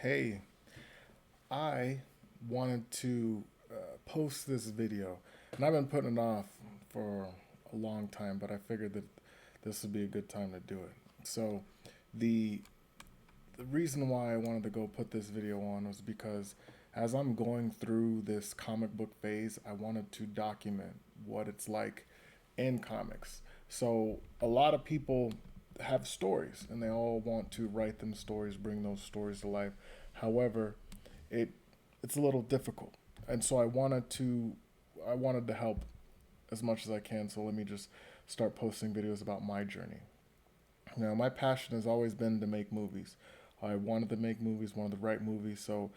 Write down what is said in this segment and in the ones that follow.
Hey, I wanted to post this video, and I've been putting it off for a long time, but I figured that this would be a good time to do it. So, the the reason why I wanted to go put this video on was because as I'm going through this comic book phase, I wanted to document what it's like in comics. So, a lot of people have stories and they all want to write them stories, bring those stories to life. However, it it's a little difficult. And so I wanted to help as much as I can. So let me just start posting videos about my journey. Now, my passion has always been to make movies. I wanted to make movies, wanted to write movies. So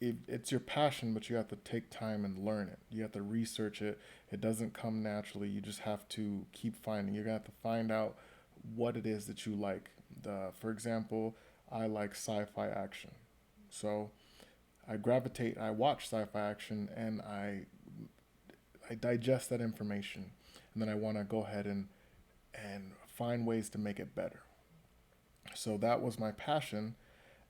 it's your passion, but you have to take time and learn it. You have to research it. It doesn't come naturally. You just have to keep finding. You're gonna have to find out what it is that you like. For example, I like sci-fi action. So I watch sci-fi action, and I digest that information, and then I want to go ahead and find ways to make it better. So that was my passion,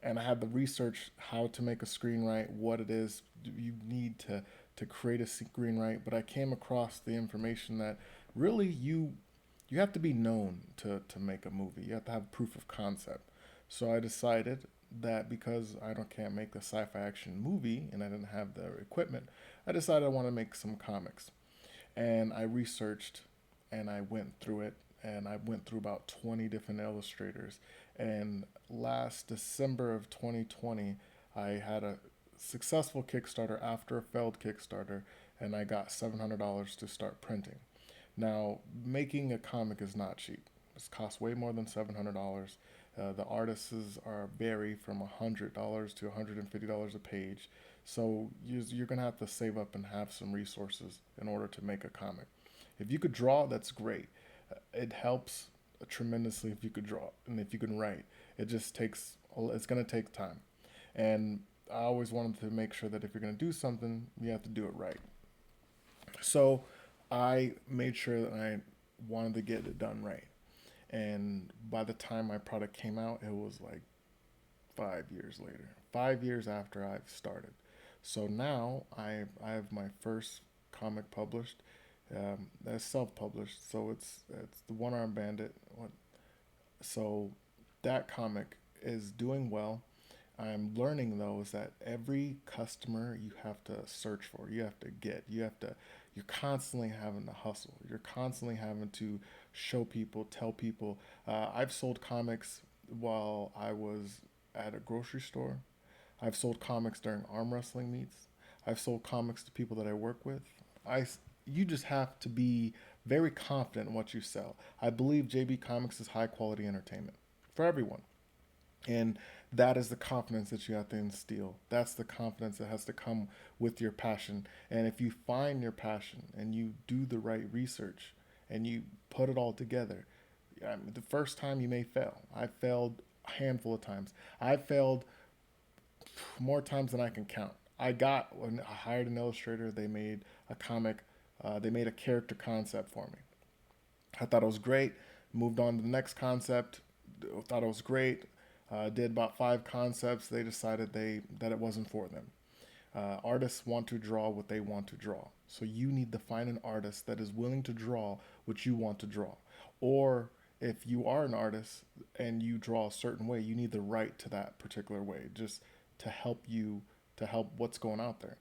and I had to research how to make a screenwrite, what it is you need to create a screenwrite. But I came across the information that really you have to be known to make a movie. You have to have proof of concept. So I decided that because I don't can't make a sci-fi action movie and I didn't have the equipment, I decided I want to make some comics. And I researched and I went through it, and I went through about 20 different illustrators. And last December of 2020, I had a successful Kickstarter after a failed Kickstarter, and I got $700 to start printing. Now, making a comic is not cheap. It costs way more than $700. The artists are vary from $100 to $150 a page. So you're gonna have to save up and have some resources in order to make a comic. If you could draw, that's great. It helps tremendously if you could draw and if you can write. It just takes. It's gonna take time, and I always wanted to make sure that if you're gonna do something, you have to do it right. So I made sure that I wanted to get it done right. And by the time my product came out, it was like 5 years later, 5 years after I've started. So now I have my first comic published. That's self-published, so it's the One Arm Bandit. So that comic is doing well. I'm learning though is that every customer you have to search for, you have to get, you're constantly having to hustle. You're constantly having to show people, tell people. I've sold comics while I was at a grocery store. I've sold comics during arm wrestling meets. I've sold comics to people that I work with. I, you just have to be very confident in what you sell. I believe JB Comics is high quality entertainment for everyone. And that is the confidence that you have to instill. That's the confidence that has to come with your passion. And if you find your passion and you do the right research and you put it all together, I mean, the first time you may fail. I failed a handful of times. I failed more times than I can count. When I hired an illustrator, they made a comic, they made a character concept for me. I thought it was great. Moved on to the next concept. Thought it was great. Did about five concepts. They decided that it wasn't for them. Artists want to draw what they want to draw. So you need to find an artist that is willing to draw what you want to draw. Or if you are an artist and you draw a certain way, you need to write to that particular way, just to help you to help what's going out there.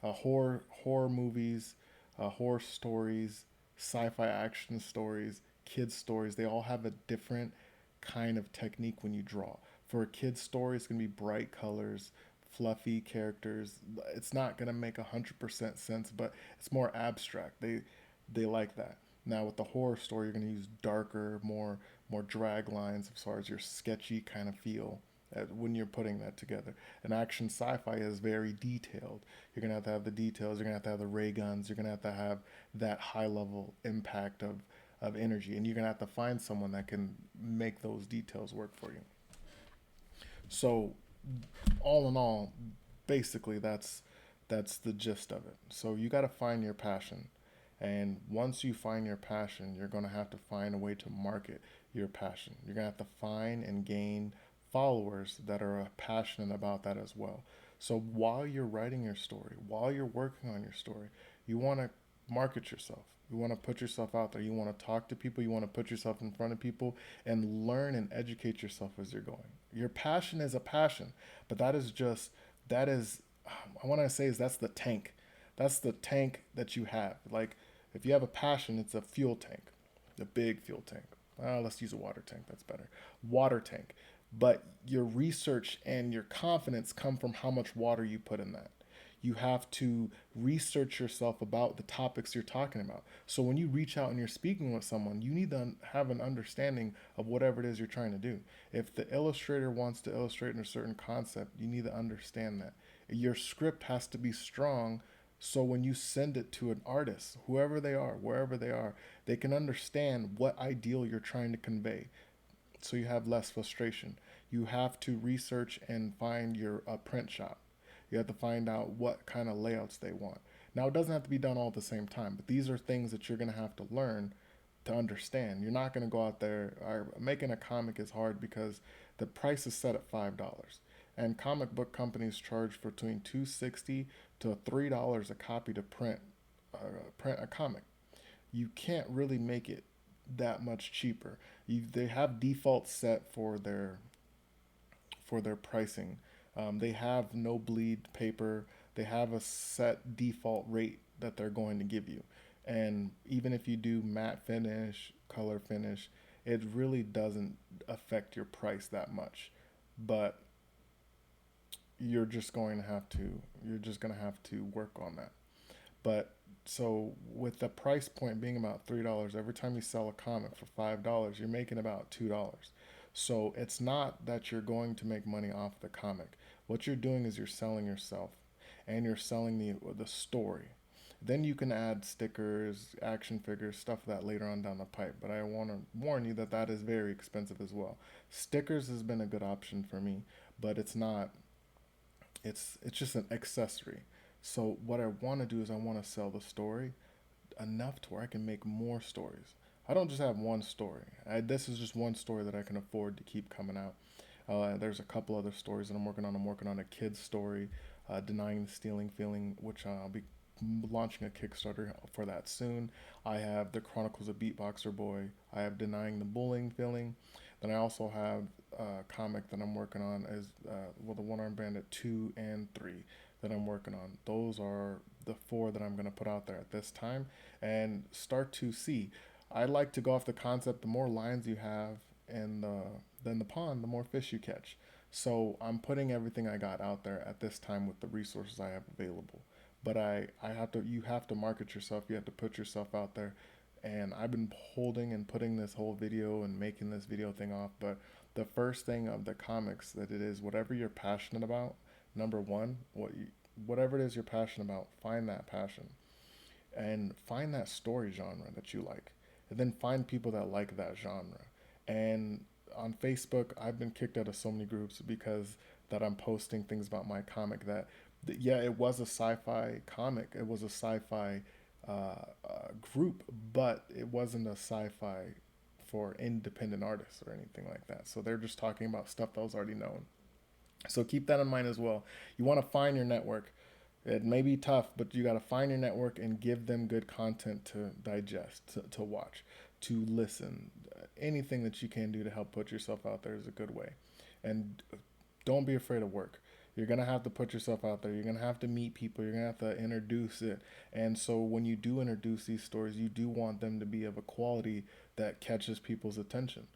Horror movies, horror stories, sci-fi action stories, kids stories. They all have a different kind of technique when you draw. For a kid's story, it's gonna be bright colors, fluffy characters. It's not gonna make 100% sense, but it's more abstract. They like that. Now with the horror story, you're gonna use darker, more drag lines as far as your sketchy kind of feel when you're putting that together. An action sci-fi is very detailed. You're gonna have to have the details. You're gonna have to have the ray guns. You're gonna have to have that high level impact of energy, and you're gonna have to find someone that can make those details work for you. So, all in all, basically that's the gist of it. So you got to find your passion, and once you find your passion, you're gonna have to find a way to market your passion. You're gonna have to find and gain followers that are passionate about that as well. So while you're writing your story, while you're working on your story, you want to market yourself. You want to put yourself out there. You want to talk to people. You want to put yourself in front of people and learn and educate yourself as you're going. Your passion is a passion, but that is, I want to say is that's the tank. That's the tank that you have. Like, if you have a passion, it's a fuel tank, a big fuel tank. Let's use a water tank. That's better. Water tank. But your research and your confidence come from how much water you put in that. You have to research yourself about the topics you're talking about. So when you reach out and you're speaking with someone, you need to have an understanding of whatever it is you're trying to do. If the illustrator wants to illustrate in a certain concept, you need to understand that. Your script has to be strong so when you send it to an artist, whoever they are, wherever they are, they can understand what ideal you're trying to convey so you have less frustration. You have to research and find your print shop. You have to find out what kind of layouts they want. Now, it doesn't have to be done all at the same time, but these are things that you're going to have to learn to understand. You're not going to go out there. Making a comic is hard because the price is set at $5. And comic book companies charge between $2.60 to $3 a copy to print a comic. You can't really make it that much cheaper. They have defaults set for their pricing. They have no bleed paper. They have a set default rate that they're going to give you. And even if you do matte finish, color finish, it really doesn't affect your price that much. But you're just going to have to work on that. But so with the price point being about $3, every time you sell a comic for $5, you're making about $2. So it's not that you're going to make money off the comic. What you're doing is you're selling yourself and you're selling the story. Then you can add stickers, action figures, stuff of that later on down the pipe. But I want to warn you that that is very expensive as well. Stickers has been a good option for me, but it's not. It's just an accessory. So what I want to do is I want to sell the story enough to where I can make more stories. I don't just have one story. This is just one story that I can afford to keep coming out. There's a couple other stories that I'm working on. I'm working on a kid's story, Denying the Stealing Feeling, which I'll be launching a Kickstarter for that soon. I have The Chronicles of Beatboxer Boy. I have Denying the Bullying Feeling. Then I also have a comic that I'm working on as the One Arm Bandit 2 and 3 that I'm working on. Those are the four that I'm going to put out there at this time and start to see. I like to go off the concept, the more lines you have in the pond, the more fish you catch. So I'm putting everything I got out there at this time with the resources I have available. But I have to you have to market yourself, you have to put yourself out there. And I've been holding and putting this whole video and making this video thing off, but the first thing of the comics that it is whatever you're passionate about, number one, whatever it is you're passionate about, find that passion and find that story genre that you like, and then find people that like that genre. And on Facebook, I've been kicked out of so many groups because that I'm posting things about my comic yeah, it was a sci-fi comic, it was a sci-fi group, but it wasn't a sci-fi for independent artists or anything like that. So they're just talking about stuff that was already known. So keep that in mind as well. You want to find your network. It may be tough, but you got to find your network and give them good content to digest, to watch, to listen. Anything that you can do to help put yourself out there is a good way. And don't be afraid of work. You're going to have to put yourself out there. You're going to have to meet people. You're going to have to introduce it. And so when you do introduce these stories, you do want them to be of a quality that catches people's attention.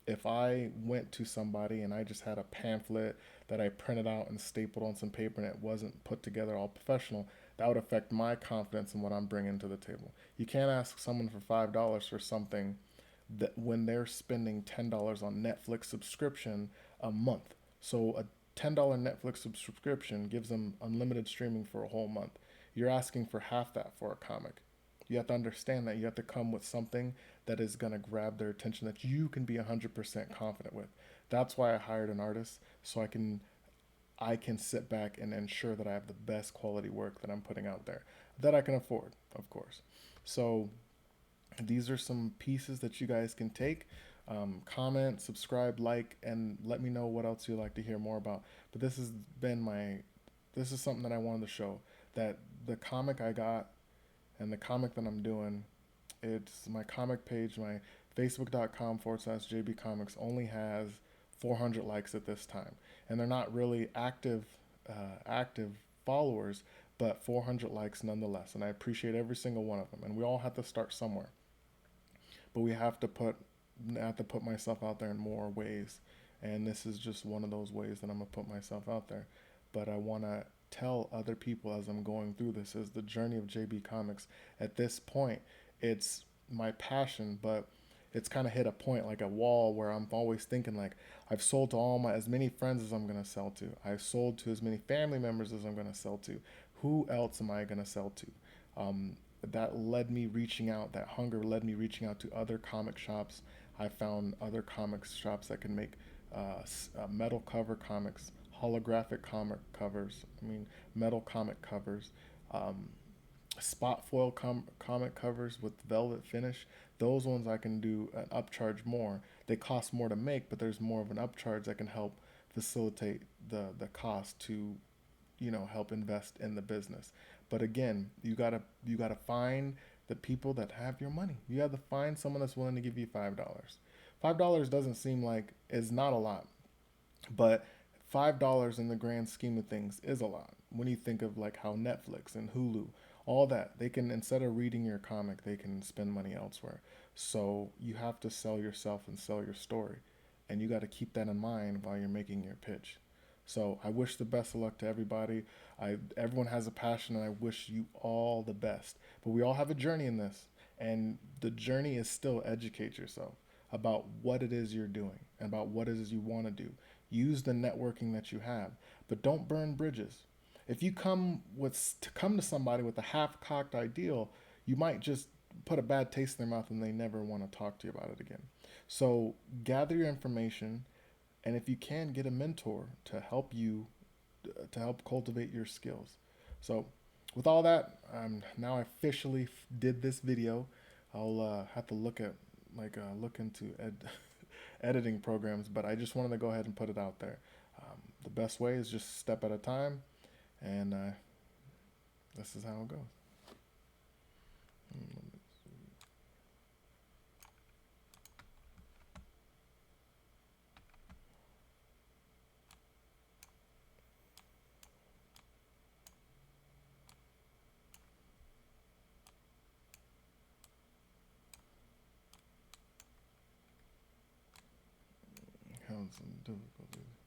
If I went to somebody and I just had a pamphlet that I printed out and stapled on some paper and it wasn't put together all professional, that would affect my confidence in what I'm bringing to the table. You can't ask someone for $5 for something that when they're spending $10 on Netflix subscription a month. So a $10 Netflix subscription gives them unlimited streaming for a whole month. You're asking for half that for a comic. You have to understand that you have to come with something that is going to grab their attention that you can be 100% confident with. That's why I hired an artist so I can sit back and ensure that I have the best quality work that I'm putting out there that I can afford, of course. So these are some pieces that you guys can take. Comment, subscribe, like, and let me know what else you'd like to hear more about. But this is something that I wanted to show, that the comic I got and the comic that I'm doing, it's my comic page, my facebook.com/JB Comics only has 400 likes at this time. And they're not really active followers, but 400 likes nonetheless. And I appreciate every single one of them. And we all have to start somewhere. But I have to put myself out there in more ways. And this is just one of those ways that I'm going to put myself out there. But I want to tell other people as I'm going through this is the journey of JB Comics. At this point, it's my passion, but it's kind of hit a point, like a wall, where I'm always thinking like, I've sold to as many friends as I'm going to sell to. I've sold to as many family members as I'm going to sell to. Who else am I going to sell to? That led me reaching out. That hunger led me reaching out to other comic shops. I found other comic shops that can make metal cover comics, holographic comic covers. I mean, metal comic covers, um, spot foil comic covers with velvet finish. Those ones I can do an upcharge more. They cost more to make, but there's more of an upcharge that can help facilitate the cost to, help invest in the business. But again, you gotta find the people that have your money. You have to find someone that's willing to give you $5. $5 doesn't seem like is not a lot, but $5 in the grand scheme of things is a lot. When you think of like how Netflix and Hulu, all that, they can, instead of reading your comic, they can spend money elsewhere. So you have to sell yourself and sell your story. And you got to keep that in mind while you're making your pitch. So I wish the best of luck to everybody. Everyone has a passion, and I wish you all the best. But we all have a journey in this, and the journey is still educate yourself about what it is you're doing and about what it is you want to do. Use the networking that you have, but don't burn bridges. If you come to somebody with a half-cocked ideal, you might just put a bad taste in their mouth, and they never want to talk to you about it again. So gather your information, and if you can, get a mentor to help you to help cultivate your skills. So with all that, now I officially did this video. I'll have to look into editing programs, but I just wanted to go ahead and put it out there. The best way is just step at a time, and this is how it goes. Having some difficulties.